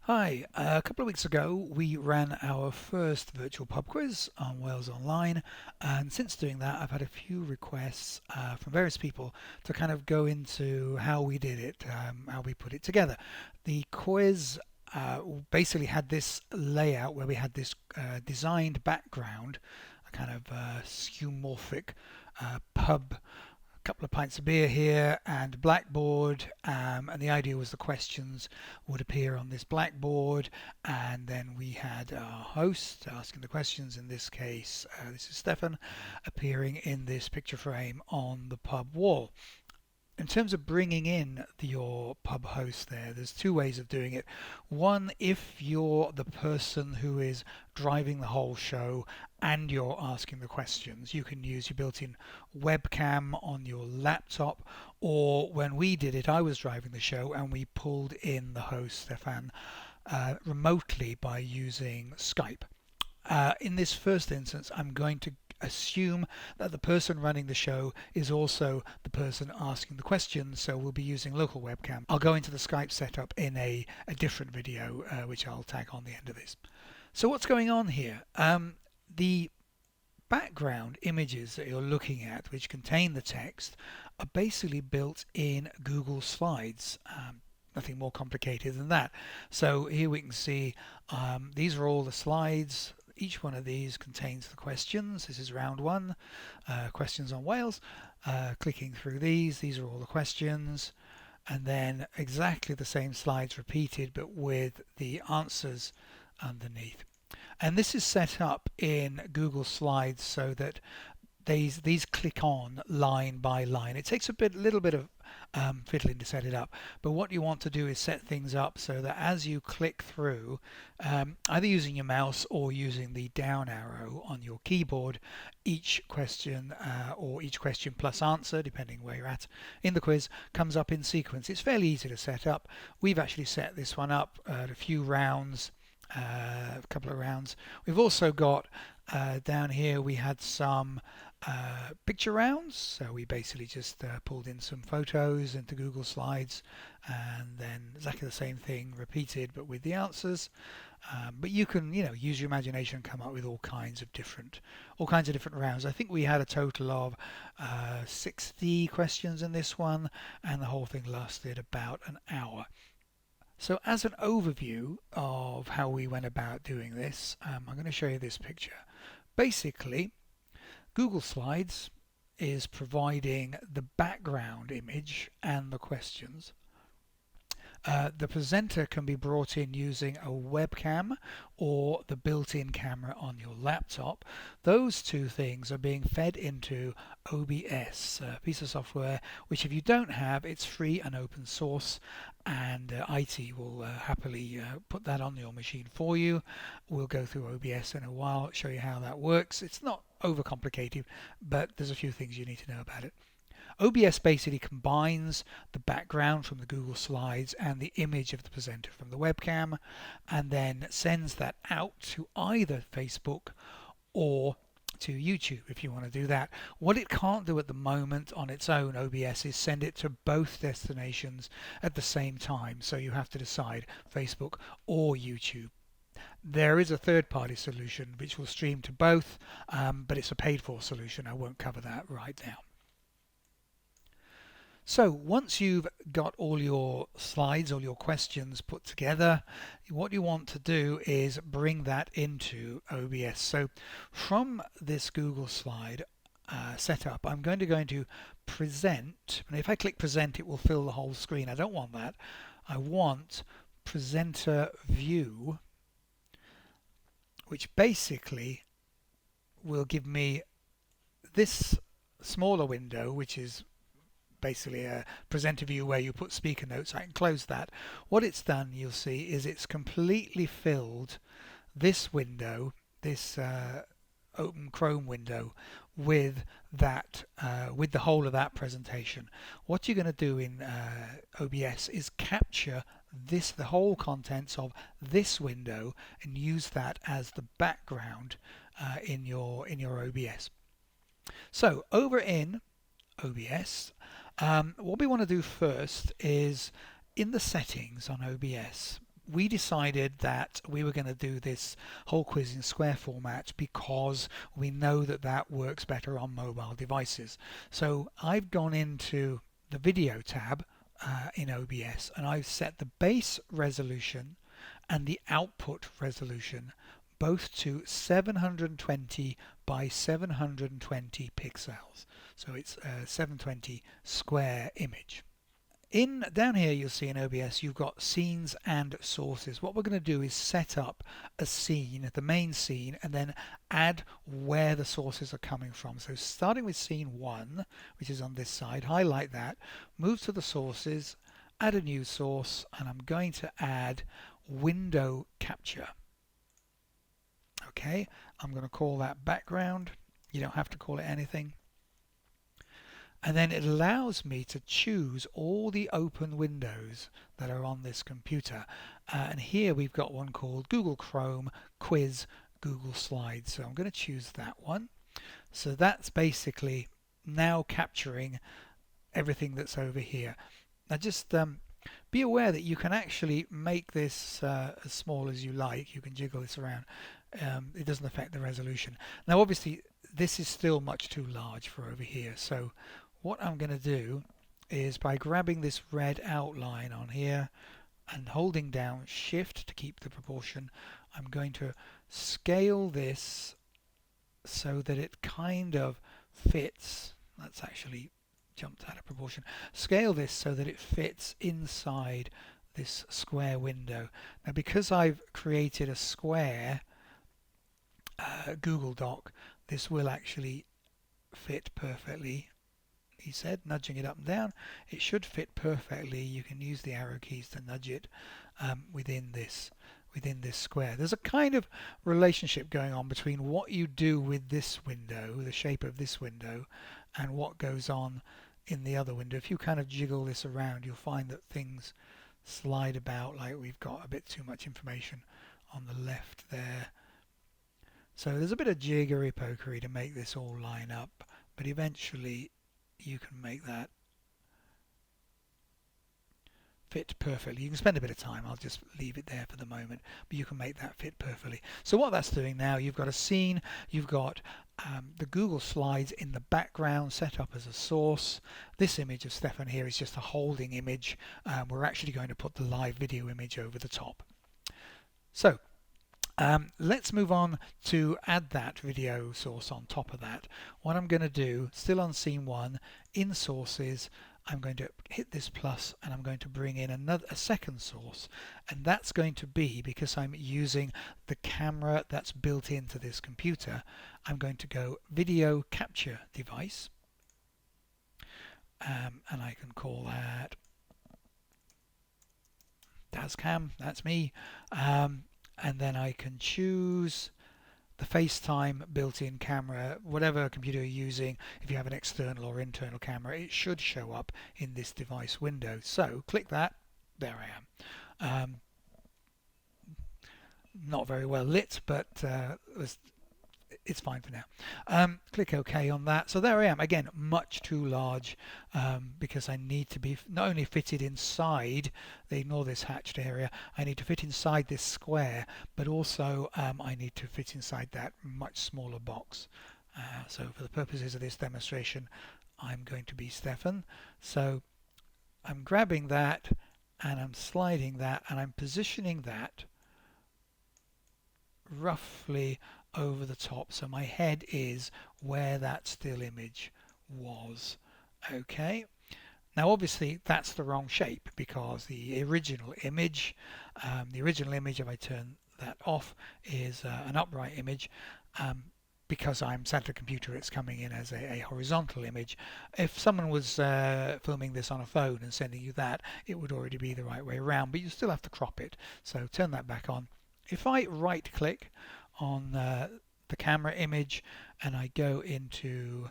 Hi, a couple of weeks ago we ran our first virtual pub quiz on Wales Online, and since doing that I've had a few requests from various people to kind of go into how we did it, how we put it together. The quiz basically had this layout where we had this designed background, a kind of skeuomorphic pub, couple of pints of beer here and blackboard, and the idea was the questions would appear on this blackboard, and then we had our host asking the questions. In this case, this is Stefan, appearing in this picture frame on the pub wall. In terms of bringing in your pub host there's two ways of doing it. One, if you're the person who is driving the whole show and you're asking the questions, you can use your built-in webcam on your laptop, or when we did it, I was driving the show and we pulled in the host, Stefan, remotely by using Skype. In this first instance, I'm going to assume that the person running the show is also the person asking the questions, so we'll be using local webcam. I'll go into the Skype setup in a different video, which I'll tag on the end of this. So what's going on here? The background images that you're looking at, which contain the text, are basically built in Google Slides. Nothing more complicated than that. So here we can see these are all the slides. Each one of these contains the questions. This is round one, questions on Wales. Clicking through these are all the questions, and then exactly the same slides repeated but with the answers underneath. And this is set up in Google Slides so that these click on line by line. It takes little bit of fiddling to set it up, but what you want to do is set things up so that as you click through, either using your mouse or using the down arrow on your keyboard, each question or each question plus answer, depending where you're at in the quiz, comes up in sequence. It's fairly easy to set up. We've actually set this one up at a few rounds, a couple of rounds. We've also got down here we had some picture rounds, so we basically just pulled in some photos into Google Slides, and then exactly the same thing repeated but with the answers. But you can, use your imagination and come up with all kinds of different rounds. I think we had a total of 60 questions in this one, and the whole thing lasted about an hour. So as an overview of how we went about doing this, I'm going to show you this picture. Basically, Google Slides is providing the background image and the questions. The presenter can be brought in using a webcam or the built-in camera on your laptop. Those two things are being fed into OBS, a piece of software which, if you don't have, it's free and open source, and IT will happily put that on your machine for you. We'll go through OBS in a while, show you how that works. It's not overcomplicated, but there's a few things you need to know about it. OBS basically combines the background from the Google Slides and the image of the presenter from the webcam, and then sends that out to either Facebook or to YouTube if you want to do that. What it can't do at the moment on its own, OBS, is send it to both destinations at the same time, so you have to decide Facebook or YouTube. There is a third-party solution which will stream to both, but it's a paid-for solution. I won't cover that right now. So once you've got all your slides, all your questions put together, what you want to do is bring that into OBS. So from this Google slide setup, I'm going to go into present, and if I click present it will fill the whole screen. I don't want that. I want presenter view, which basically will give me this smaller window, which is basically a presenter view where you put speaker notes. I can close that. What it's done, you'll see, is it's completely filled this window, this open Chrome window, with that, with the whole of that presentation. What you're going to do in OBS is capture the whole contents of this window and use that as the background in your OBS. So over in OBS, what we want to do first is in the settings on OBS, we decided that we were going to do this whole quiz in square format because we know that that works better on mobile devices. So I've gone into the video tab in OBS, and I've set the base resolution and the output resolution both to 720 by 720 pixels. So it's a 720 square image. Down here you'll see in OBS you've got scenes and sources. What we're going to do is set up a scene, the main scene, and then add where the sources are coming from. So starting with scene 1, which is on this side, highlight that, move to the sources, add a new source, and I'm going to add window capture. Okay, I'm going to call that background. You don't have to call it anything. And then it allows me to choose all the open windows that are on this computer. And here we've got one called Google Chrome, Quiz, Google Slides. So I'm going to choose that one. So that's basically now capturing everything that's over here. Now just be aware that you can actually make this as small as you like. You can jiggle this around. It doesn't affect the resolution. Now obviously this is still much too large for over here. So what I'm going to do is, by grabbing this red outline on here and holding down Shift to keep the proportion, I'm going to scale this so that it kind of fits. That's actually jumped out of proportion. Scale this so that it fits inside this square window. Now because I've created a square Google Doc, this will actually fit perfectly. He said, nudging it up and down, it should fit perfectly. You can use the arrow keys to nudge it within this square. There's a kind of relationship going on between what you do with this window, the shape of this window, and what goes on in the other window. If you kind of jiggle this around, you'll find that things slide about, like we've got a bit too much information on the left there. So there's a bit of jiggery-pokery to make this all line up, but eventually you can make that fit perfectly. You can spend a bit of time, I'll just leave it there for the moment, but you can make that fit perfectly. So what that's doing now, you've got a scene, you've got the Google Slides in the background set up as a source. This image of Stefan here is just a holding image. We're actually going to put the live video image over the top. So let's move on to add that video source on top of that. What I'm going to do, still on scene 1, in sources, I'm going to hit this plus and I'm going to bring in a second source, and that's going to be, because I'm using the camera that's built into this computer, I'm going to go video capture device, and I can call that Dazcam, that's me. And then I can choose the FaceTime built-in camera, whatever computer you're using. If you have an external or internal camera, it should show up in this device window. So click that. There I am. Not very well lit, but it's fine for now. Click OK on that. So there I am. Again, much too large because I need to be not only fitted inside, ignore this hatched area, I need to fit inside this square, but also I need to fit inside that much smaller box. So for the purposes of this demonstration, I'm going to be Stefan. So I'm grabbing that and I'm sliding that and I'm positioning that roughly over the top, so my head is where that still image was. Okay, now obviously that's the wrong shape because the original image, if I turn that off, is an upright image. Because I'm sat at a computer, it's coming in as a horizontal image. If someone was filming this on a phone and sending you that, it would already be the right way around, but you still have to crop it. So turn that back on. If I right click on the camera image and I go into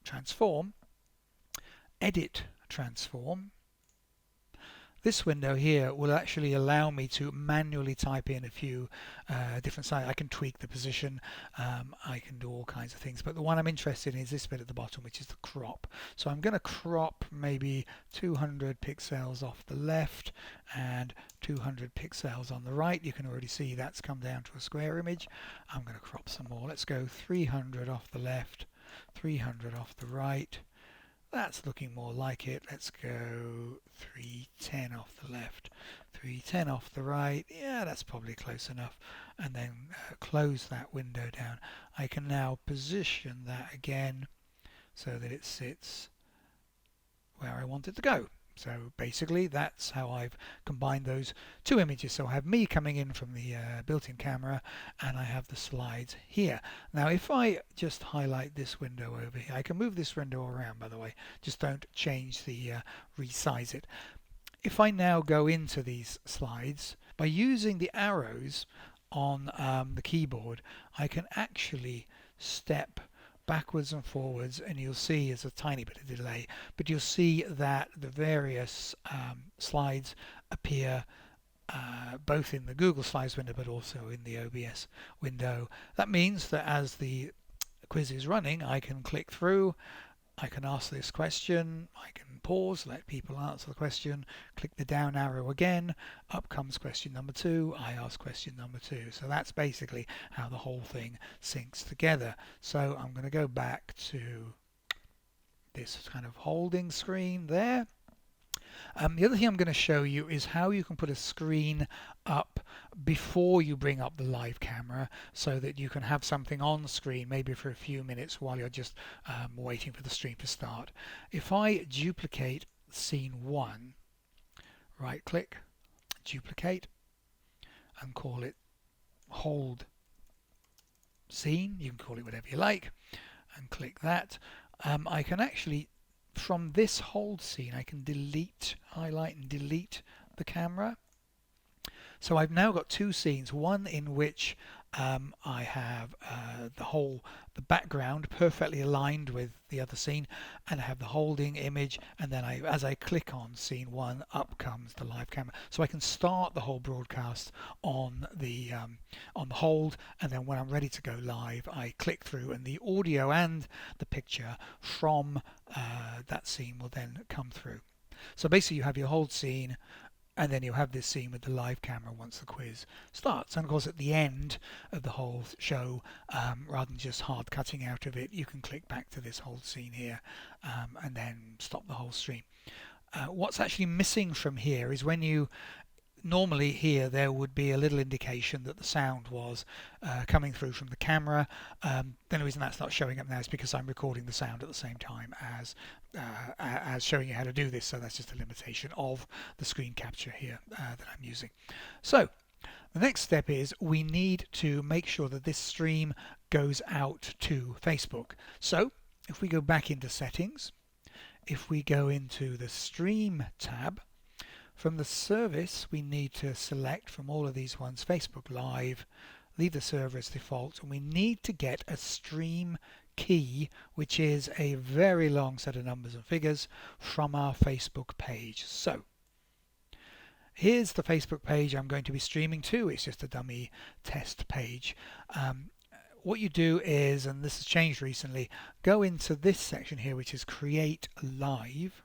transform, edit transform, This window here will actually allow me to manually type in a few different sizes. I can tweak the position, I can do all kinds of things, but the one I'm interested in is this bit at the bottom, which is the crop. So I'm going to crop maybe 200 pixels off the left and 200 pixels on the right. You can already see that's come down to a square image. I'm going to crop some more. Let's go 300 off the left, 300 off the right. That's looking more like it. Let's go 310 off the left, 310 off the right. Yeah, that's probably close enough. And then close that window down. I can now position that again so that it sits where I want it to go. So basically that's how I've combined those two images. So I have me coming in from the built-in camera, and I have the slides here. Now if I just highlight this window over here, I can move this window around, by the way, just don't change the resize it. If I now go into these slides, by using the arrows on the keyboard, I can actually step backwards and forwards, and you'll see there's a tiny bit of delay, but you'll see that the various slides appear both in the Google Slides window but also in the OBS window. That means that as the quiz is running, I can click through, I can ask this question, I can pause, let people answer the question, click the down arrow again, up comes question number 2, I ask question number 2. So that's basically how the whole thing syncs together. So I'm going to go back to this kind of holding screen there. The other thing I'm going to show you is how you can put a screen up before you bring up the live camera so that you can have something on screen maybe for a few minutes while you're just waiting for the stream to start. If I duplicate scene 1, right click, duplicate, and call it hold scene, you can call it whatever you like, and click that, I can actually, from this hold scene, I can delete, highlight and delete the camera. So I've now got two scenes, one in which I have the background perfectly aligned with the other scene, and I have the holding image, and then as I click on scene 1, up comes the live camera. So I can start the whole broadcast on the hold, and then when I'm ready to go live, I click through, and the audio and the picture from that scene will then come through. So basically you have your hold scene, and then you'll have this scene with the live camera once the quiz starts. And of course at the end of the whole show, rather than just hard cutting out of it, you can click back to this whole scene here and then stop the whole stream. What's actually missing from here is when you normally here there would be a little indication that the sound was coming through from the camera. The reason that's not showing up now is because I'm recording the sound at the same time as showing you how to do this, so that's just a limitation of the screen capture here that I'm using. So the next step is we need to make sure that this stream goes out to Facebook. So if we go back into settings, if we go into the stream tab, from the service, we need to select from all of these ones Facebook Live, leave the server as default, and we need to get a stream key, which is a very long set of numbers and figures from our Facebook page. So here's the Facebook page I'm going to be streaming to. It's just a dummy test page. What you do is, and this has changed recently, go into this section here, which is Create Live.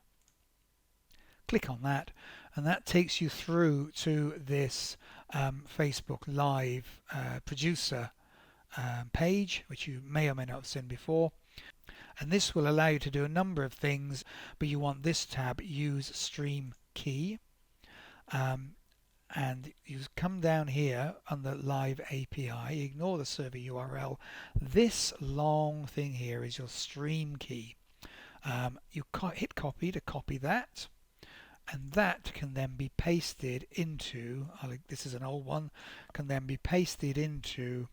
Click on that, and that takes you through to this Facebook Live producer page, which you may or may not have seen before. And this will allow you to do a number of things, but you want this tab, Use Stream Key. And you come down here on the Live API, ignore the server URL. This long thing here is your stream key. You hit copy to copy that. And that can then be pasted into, this is an old one, can then be pasted into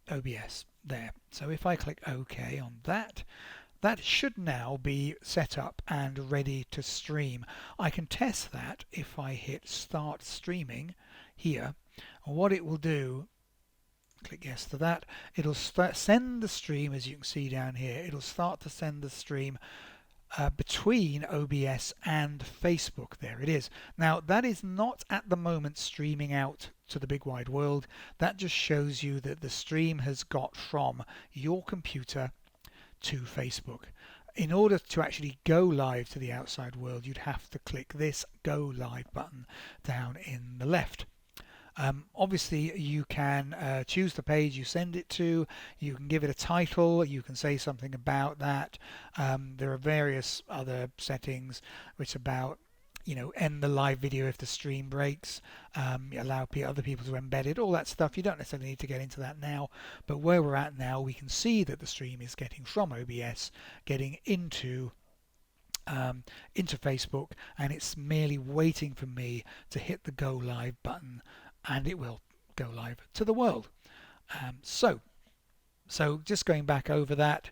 OBS there. So if I click OK on that, that should now be set up and ready to stream. I can test that if I hit Start Streaming here. And what it will do, click yes to that, it'll send the stream, as you can see down here, it'll start to send the stream between OBS and Facebook. There it is. Now that is not at the moment streaming out to the big wide world. That just shows you that the stream has got from your computer to Facebook. In order to actually go live to the outside world, you'd have to click this Go Live button down in the left. Obviously, you can choose the page you send it to. You can give it a title. You can say something about that. There are various other settings which about end the live video if the stream breaks, allow other people to embed it, all that stuff. You don't necessarily need to get into that now, but where we're at now, we can see that the stream is getting from OBS, getting into Facebook, and it's merely waiting for me to hit the go live button, and it will go live to the world. So just going back over that,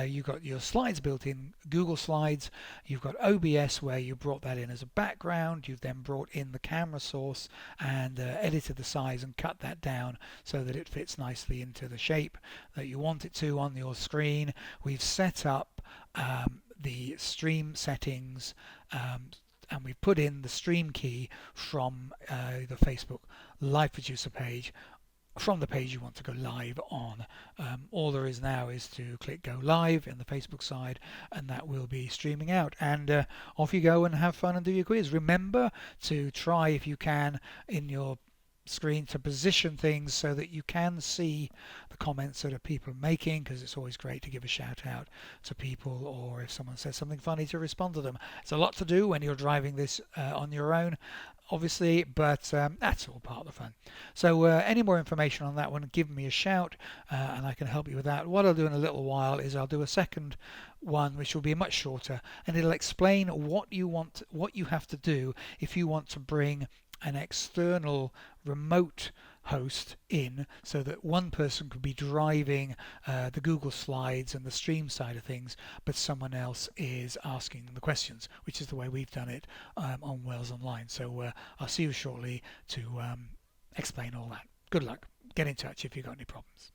you've got your slides built in, Google Slides. You've got OBS where you brought that in as a background. You've then brought in the camera source and edited the size and cut that down so that it fits nicely into the shape that you want it to on your screen. We've set up the stream settings, and we've put in the stream key from the Facebook Live Producer page, from the page you want to go live on. All there is now is to click go live in the Facebook side, and that will be streaming out, and off you go and have fun and do your quiz. Remember to try, if you can, in your screen to position things so that you can see the comments that are people making, because it's always great to give a shout out to people, or if someone says something funny, to respond to them. It's a lot to do when you're driving this on your own, obviously, but that's all part of the fun. So any more information on that one, give me a shout, and I can help you with that. What I'll do in a little while is I'll do a second one which will be much shorter, and it'll explain what you have to do if you want to bring an external remote host in, so that one person could be driving the Google Slides and the stream side of things, but someone else is asking the questions, which is the way we've done it on Wales Online. So I'll see you shortly to explain all that. Good luck. Get in touch if you've got any problems.